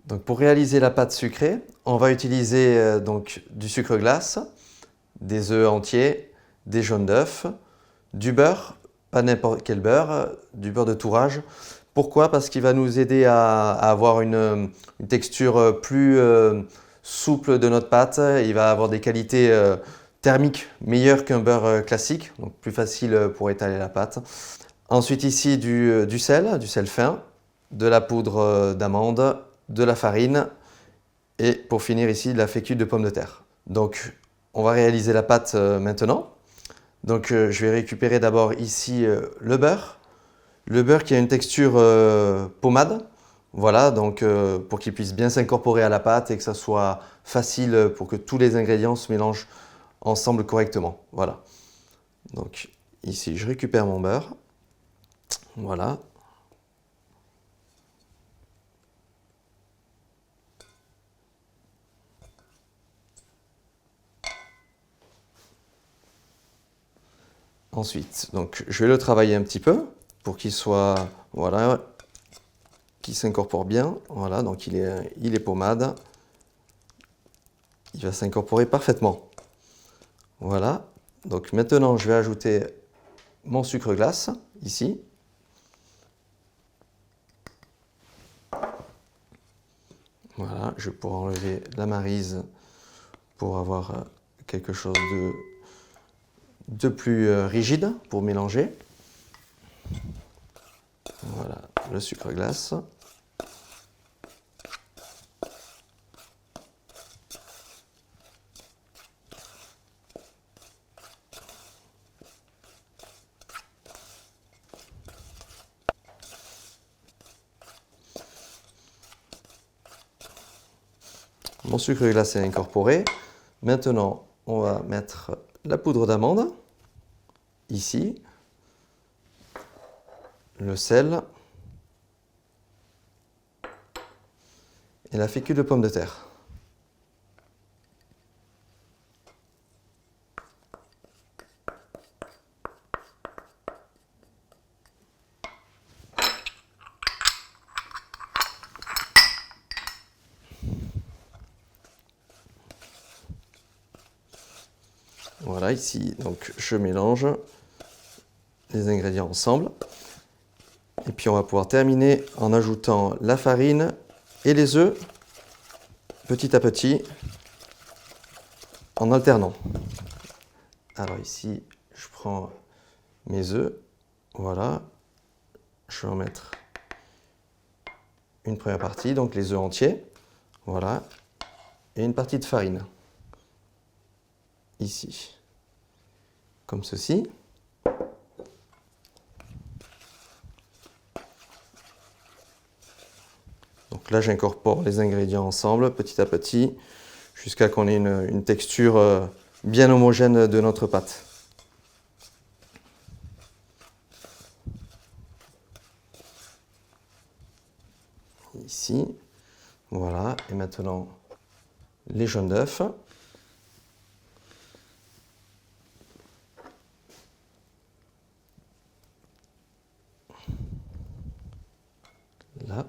Donc pour réaliser la pâte sucrée, on va utiliser donc du sucre glace, des œufs entiers, des jaunes d'œufs, du beurre, pas n'importe quel beurre, du beurre de tourage. Pourquoi? Parce qu'il va nous aider à avoir une texture plus souple de notre pâte. Il va avoir des qualités thermiques meilleures qu'un beurre classique, donc plus facile pour étaler la pâte. Ensuite ici du sel fin, de la poudre d'amande, de la farine et pour finir ici de la fécule de pomme de terre. Donc on va réaliser la pâte maintenant. Donc je vais récupérer d'abord ici le beurre. Le beurre qui a une texture pommade. Voilà, donc pour qu'il puisse bien s'incorporer à la pâte et que ça soit facile pour que tous les ingrédients se mélangent ensemble correctement. Voilà. Donc ici je récupère mon beurre. Voilà. Ensuite, donc je vais le travailler un petit peu pour qu'il soit, voilà, qu'il s'incorpore bien. Voilà, donc il est pommade. Il va s'incorporer parfaitement. Voilà. Donc maintenant, je vais ajouter mon sucre glace ici. Voilà, je vais pouvoir enlever la maryse pour avoir quelque chose de plus rigide pour mélanger. Voilà, le sucre glace. Mon sucre glacé est incorporé. Maintenant, on va mettre la poudre d'amande, ici, le sel et la fécule de pomme de terre. Voilà, ici, donc je mélange les ingrédients ensemble. Et puis on va pouvoir terminer en ajoutant la farine et les œufs petit à petit en alternant. Alors ici, je prends mes œufs. Voilà, je vais en mettre une première partie, donc les œufs entiers. Voilà, et une partie de farine. Ici, comme ceci. Donc là, j'incorpore les ingrédients ensemble, petit à petit, jusqu'à qu'on ait une texture bien homogène de notre pâte. Ici, voilà, et maintenant les jaunes d'œufs. Là.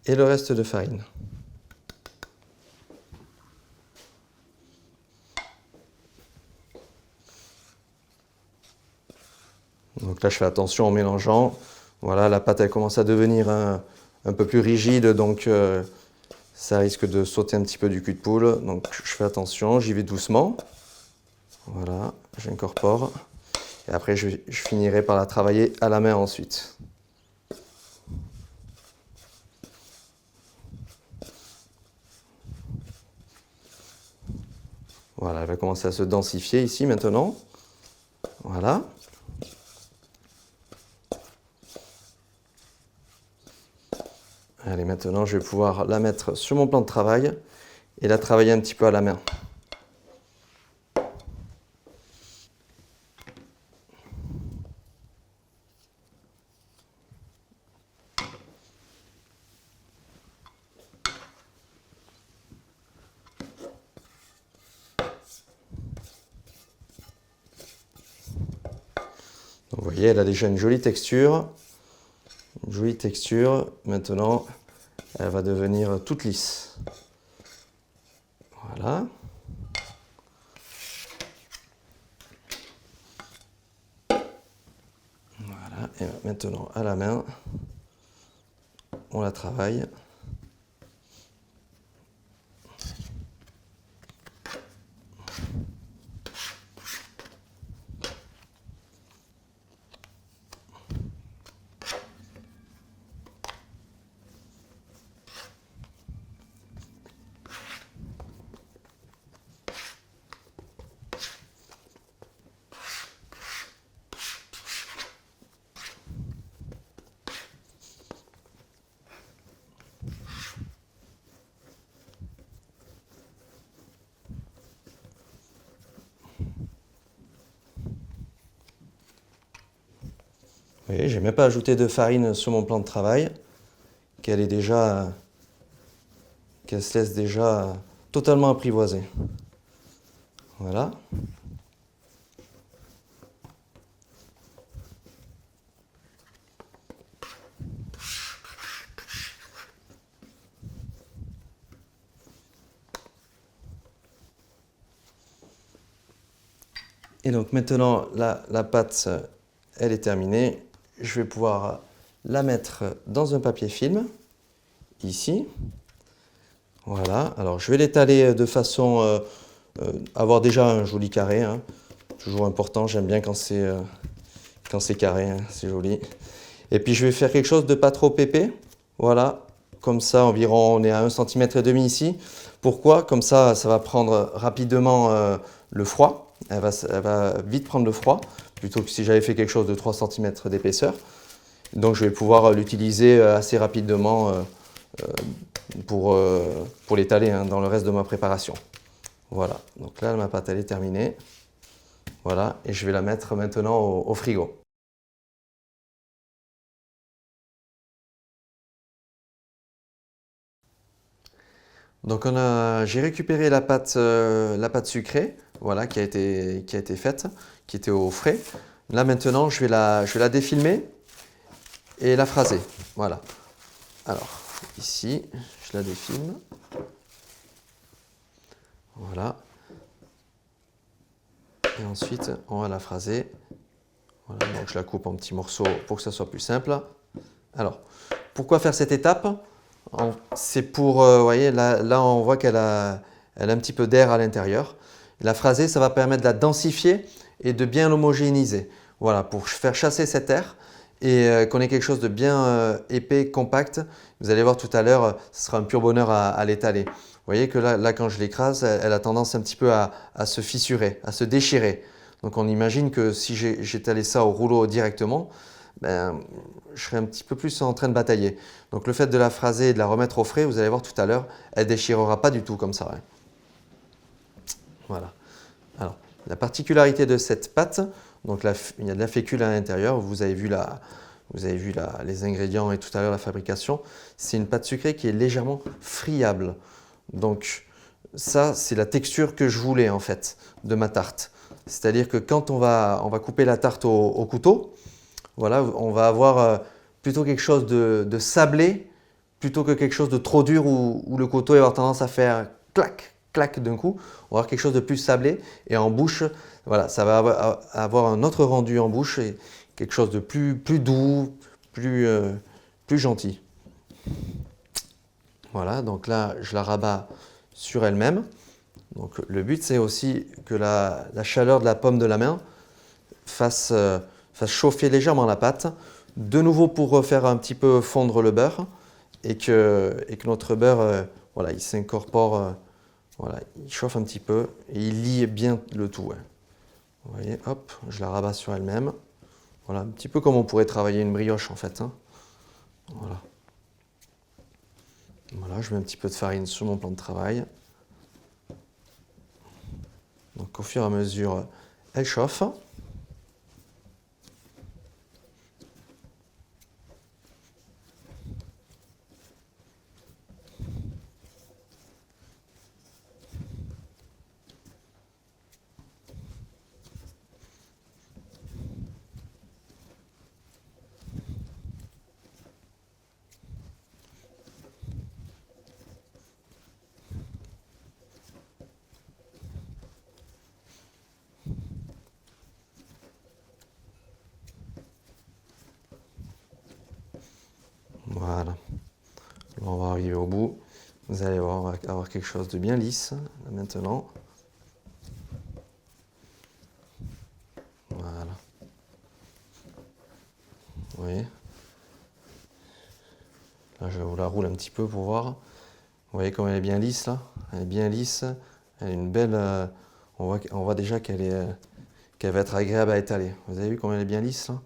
Et le reste de farine. Donc là, je fais attention en mélangeant. Voilà, la pâte, elle commence à devenir un peu plus rigide, donc ça risque de sauter un petit peu du cul de poule. Donc je fais attention, j'y vais doucement. Voilà, j'incorpore. Et après, je finirai par la travailler à la main ensuite. Voilà, elle va commencer à se densifier ici maintenant. Voilà. Allez, maintenant, je vais pouvoir la mettre sur mon plan de travail et la travailler un petit peu à la main. Donc, vous voyez, elle a déjà une jolie texture. Une jolie texture. Maintenant, elle va devenir toute lisse. Voilà. Voilà. Et maintenant, à la main, on la travaille. Vous voyez, j'ai même pas ajouté de farine sur mon plan de travail, qu'elle se laisse déjà totalement apprivoiser. Voilà. Et donc maintenant, la pâte, elle est terminée. Je vais pouvoir la mettre dans un papier film, ici. Voilà, alors je vais l'étaler de façon avoir déjà un joli carré. Hein. Toujours important, j'aime bien quand c'est carré, hein, c'est joli. Et puis je vais faire quelque chose de pas trop épais. Voilà, comme ça environ on est à 1,5 cm ici. Pourquoi? Comme ça va prendre rapidement le froid. Elle va vite prendre le froid, plutôt que si j'avais fait quelque chose de 3 cm d'épaisseur. Donc je vais pouvoir l'utiliser assez rapidement pour l'étaler hein, dans le reste de ma préparation. Voilà, donc là ma pâte elle est terminée. Voilà, et je vais la mettre maintenant au frigo. Donc j'ai récupéré la pâte sucrée, voilà, qui a été faite, qui était au frais. Là maintenant, je vais la défilmer et la phraser. Voilà. Alors ici, je la défilme. Voilà. Et ensuite, on va la phraser. Voilà, donc je la coupe en petits morceaux pour que ça soit plus simple. Alors, pourquoi faire cette étape? C'est pour, vous voyez, là on voit qu'elle a un petit peu d'air à l'intérieur. La phraser, ça va permettre de la densifier et de bien l'homogénéiser. Voilà, pour faire chasser cet air et qu'on ait quelque chose de bien épais, compact. Vous allez voir tout à l'heure, ce sera un pur bonheur à l'étaler. Vous voyez que là quand je l'écrase, elle a tendance un petit peu à se fissurer, à se déchirer. Donc on imagine que si j'étalais ça au rouleau directement, ben, je serais un petit peu plus en train de batailler. Donc le fait de la phraser et de la remettre au frais, vous allez voir tout à l'heure, elle ne déchirera pas du tout comme ça. Hein. Voilà. Alors, la particularité de cette pâte, donc il y a de la fécule à l'intérieur, vous avez vu les ingrédients et tout à l'heure la fabrication. C'est une pâte sucrée qui est légèrement friable. Donc ça, c'est la texture que je voulais en fait de ma tarte. C'est-à-dire que quand on va couper la tarte au couteau, voilà, on va avoir plutôt quelque chose de sablé plutôt que quelque chose de trop dur où le couteau va avoir tendance à faire clac, clac d'un coup. On va avoir quelque chose de plus sablé et en bouche, voilà, ça va avoir un autre rendu en bouche et quelque chose de plus doux, plus gentil. Voilà, donc là, je la rabats sur elle-même. Donc le but, c'est aussi que la chaleur de la paume de la main fasse chauffer légèrement la pâte, de nouveau pour faire un petit peu fondre le beurre et que notre beurre, voilà, il s'incorpore, voilà, il chauffe un petit peu et il lie bien le tout. Ouais. Vous voyez, hop, je la rabats sur elle-même. Voilà, un petit peu comme on pourrait travailler une brioche en fait. Hein. Voilà. Voilà, je mets un petit peu de farine sur mon plan de travail. Donc au fur et à mesure, elle chauffe. arriver au bout, vous allez voir, on va avoir quelque chose de bien lisse, là, maintenant. Voilà. Vous voyez? Là, je vous la roule un petit peu pour voir. Vous voyez comme elle est bien lisse, là? Elle est bien lisse, elle est une belle... on voit déjà qu'elle va être agréable à étaler. Vous avez vu comme elle est bien lisse, là?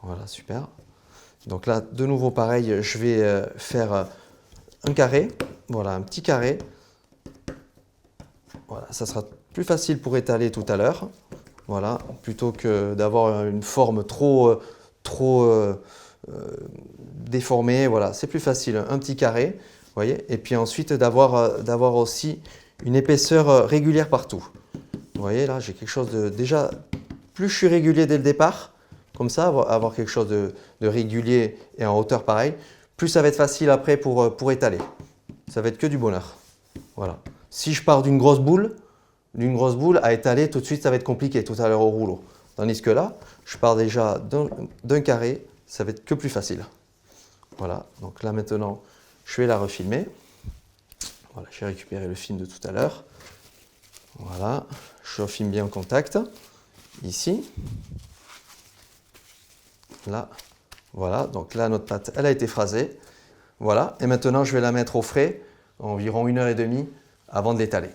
Voilà, super. Donc là, de nouveau, pareil, je vais faire un carré. Voilà, un petit carré. Voilà, ça sera plus facile pour étaler tout à l'heure. Voilà, plutôt que d'avoir une forme trop déformée. Voilà, c'est plus facile, un petit carré. Vous voyez, et puis ensuite d'avoir aussi une épaisseur régulière partout. Vous voyez, là, j'ai quelque chose de... Déjà, plus je suis régulier dès le départ, comme ça, avoir quelque chose de régulier et en hauteur pareil, plus ça va être facile après pour étaler. Ça va être que du bonheur. Voilà. Si je pars d'une grosse boule à étaler, tout de suite, ça va être compliqué tout à l'heure au rouleau. Tandis que là, je pars déjà d'un carré, ça va être que plus facile. Voilà. Donc là, maintenant, je vais la refilmer. Voilà, j'ai récupéré le film de tout à l'heure. Voilà. Je refilme bien en contact. Ici. Là. Voilà. Donc là, notre pâte, elle a été phrasée. Voilà. Et maintenant, je vais la mettre au frais, environ 1h30 avant de l'étaler.